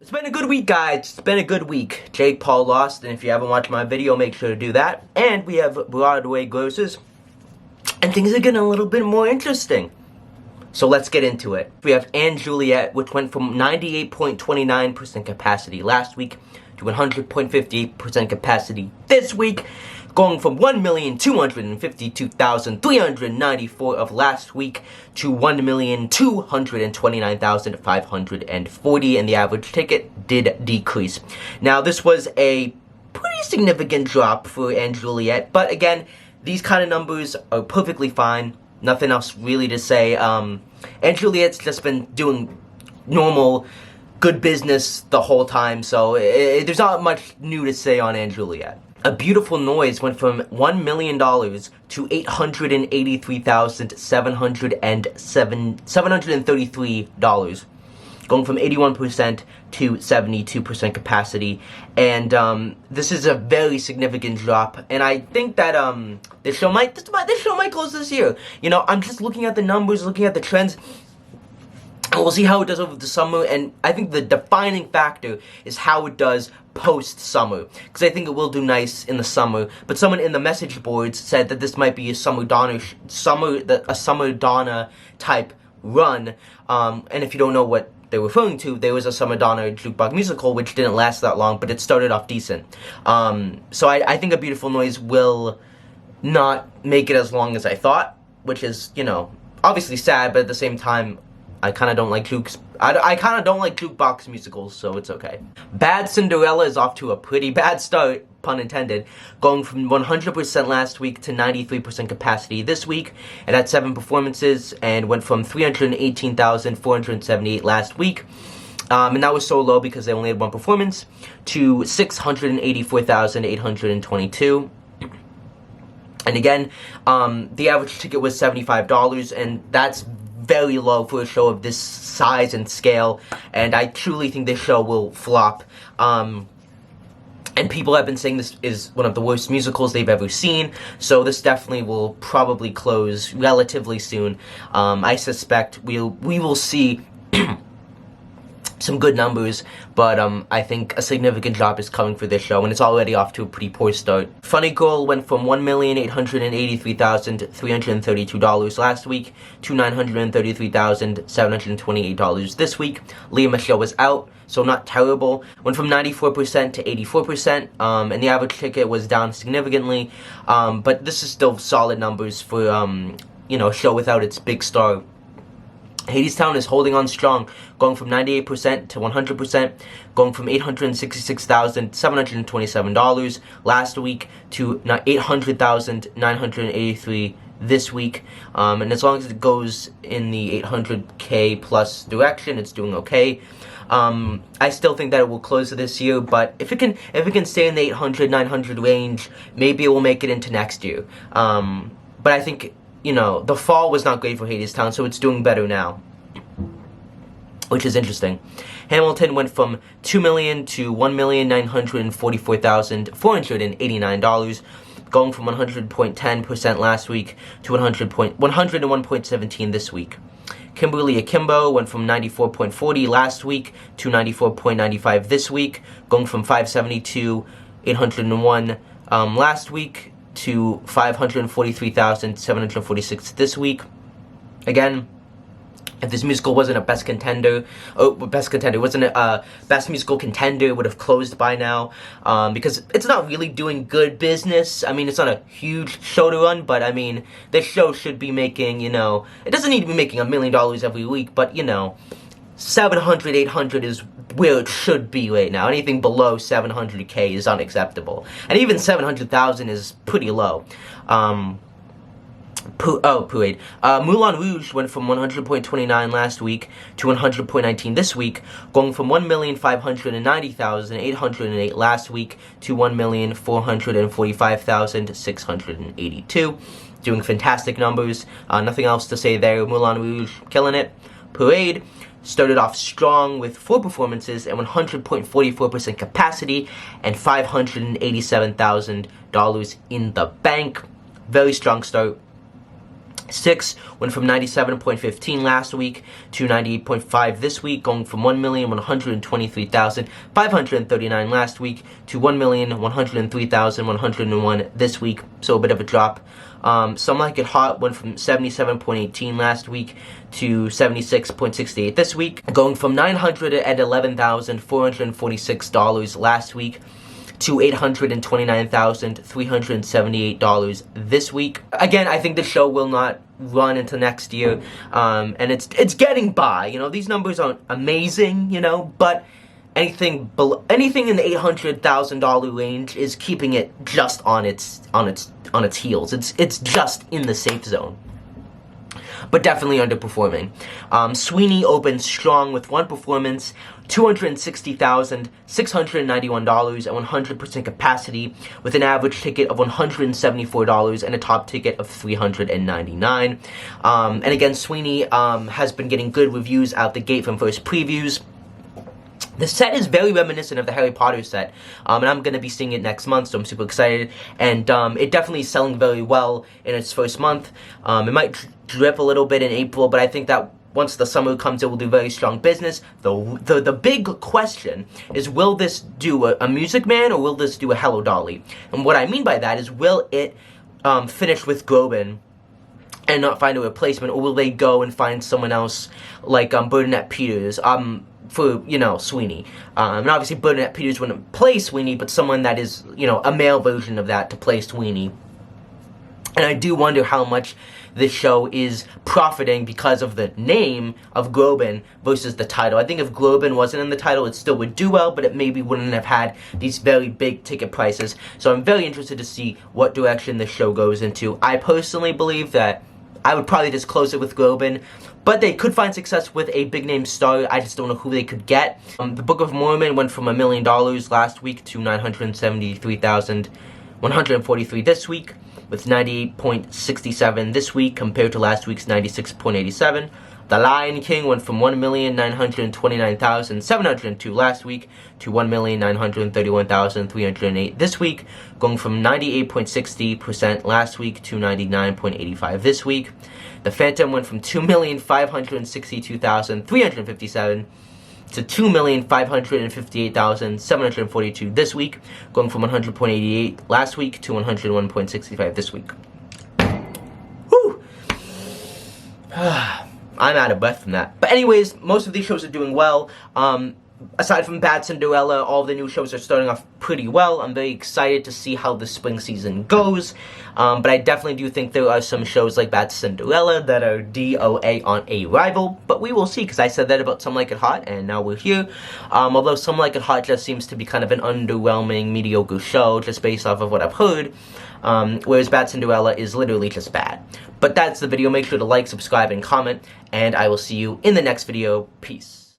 It's been a good week, guys. It's been a good week. Jake Paul lost, and if you haven't watched my video, make sure to do that. And we have Broadway grosses, and things are getting a little bit more interesting. So let's get into it. We have & Juliet, which went from 98.29% capacity last week to 100.58% capacity this week, going from 1,252,394 of last week to 1,229,540, and the average ticket did decrease. Now, this was a pretty significant drop for & Juliet, but again, these kind of numbers are perfectly fine. Nothing else really to say. & Juliet's just been doing normal, good business the whole time, so there's not much new to say on & Juliet. A Beautiful Noise went from $1 million to $883,733, going from 81% to 72% capacity, and this is a very significant drop. And I think that this show might close this year. You know, I'm just looking at the numbers, looking at the trends. And we'll see how it does over the summer, and I think the defining factor is how it does post-summer, because I think it will do nice in the summer. But someone in the message boards said that this might be a summer Donna type run. And if you don't know what they're referring to, there was a Summer Donna jukebox musical which didn't last that long, but it started off decent. So I think A Beautiful Noise will not make it as long as I thought, which is, you know, obviously sad, but at the same time, I kind of don't like jukebox musicals, so it's okay. Bad Cinderella is off to a pretty bad start, pun intended, going from 100% last week to 93% capacity this week. It had 7 performances and went from 318,478 last week. And that was so low because they only had 1 performance, to 684,822. And again, the average ticket was $75, and that's very low for a show of this size and scale, and I truly think this show will flop. And people have been saying this is one of the worst musicals they've ever seen, so this definitely will probably close relatively soon. I suspect we will see some good numbers, but I think a significant drop is coming for this show, and it's already off to a pretty poor start. Funny Girl went from $1,883,332 last week to $933,728 this week. Lea Michele was out, so not terrible. Went from 94% to 84%, and the average ticket was down significantly, but this is still solid numbers for, you know, a show without its big star. Hadestown is holding on strong, going from 98% to 100%, going from $866,727 last week to $800,983 this week, and as long as it goes in the 800K plus direction, it's doing okay. I still think that it will close this year, but if it can stay in the 800-900 range, maybe it will make it into next year. But I think, you know, the fall was not great for Hadestown, so it's doing better now, which is interesting. Hamilton went from $2 million to $1,944,489, going from 100.10% last week to 101.17 this week. Kimberly Akimbo went from 94.40 last week to 94.95 this week, going from 572,801 last week to 543,746 this week. Again, if this musical wasn't a best musical contender, it would have closed by now, because it's not really doing good business. I mean, it's not a huge show to run, but I mean, this show should be making, you know, it doesn't need to be making $1 million every week, but, you know, 700, 800 is where it should be right now. Anything below 700K is unacceptable, and even 700,000 is pretty low. Moulin Rouge went from 100.29 last week to 100.19 this week, going from 1,590,808 last week to 1,445,682. Doing fantastic numbers. Nothing else to say there. Moulin Rouge killing it. Parade started off strong with 4 performances and 100.44% capacity and $587,000 in the bank. Very strong start. 6 went from 97.15 last week to 98.5 this week, going from 1,123,539 last week to 1,103,101 this week, so a bit of a drop. Some Like It Hot went from 77.18 last week to 76.68 this week, going from $911,446 last week to $829,378 this week. Again, I think the show will not run into next year, and it's getting by. You know, these numbers aren't amazing, you know, but anything in the $800,000 range is keeping it just on its heels. It's just in the safe zone, but definitely underperforming. Sweeney opened strong with one performance, $260,691 at 100% capacity, with an average ticket of $174 and a top ticket of $399. And again, Sweeney has been getting good reviews out the gate from first previews. The set is very reminiscent of the Harry Potter set, and I'm going to be seeing it next month, so I'm super excited. And it definitely is selling very well in its first month. It might drip a little bit in April, but I think that once the summer comes, it will do very strong business. The big question is, will this do a Music Man, or will this do a Hello Dolly? And what I mean by that is, will it finish with Groban and not find a replacement, or will they go and find someone else like Bernadette Peters for, you know, Sweeney? And obviously Bernadette Peters wouldn't play Sweeney, but someone that is, you know, a male version of that to play Sweeney. And I do wonder how much this show is profiting because of the name of Groban versus the title. I think if Groban wasn't in the title, it still would do well, but it maybe wouldn't have had these very big ticket prices. So I'm very interested to see what direction this show goes into. I personally believe that I would probably just close it with Groban, but they could find success with a big-name star. I just don't know who they could get. The Book of Mormon went from $1 million last week to $973,143 this week, with 98.67 this week compared to last week's 96.87. The Lion King went from 1,929,702 last week to 1,931,308 this week, going from 98.60% last week to 99.85 this week. The Phantom went from 2,562,357 to 2,558,742 this week, going from 100.88 last week to 101.65 this week. Whew! I'm out of breath from that. But anyways, most of these shows are doing well. Aside from Bad Cinderella, all of the new shows are starting off pretty well. I'm very excited to see how the spring season goes. But I definitely do think there are some shows like Bad Cinderella that are DOA on a rival. But we will see, because I said that about Some Like It Hot, and now we're here. Although Some Like It Hot just seems to be kind of an underwhelming, mediocre show, just based off of what I've heard. Whereas Bad Cinderella is literally just bad. But that's the video. Make sure to like, subscribe, and comment. And I will see you in the next video. Peace.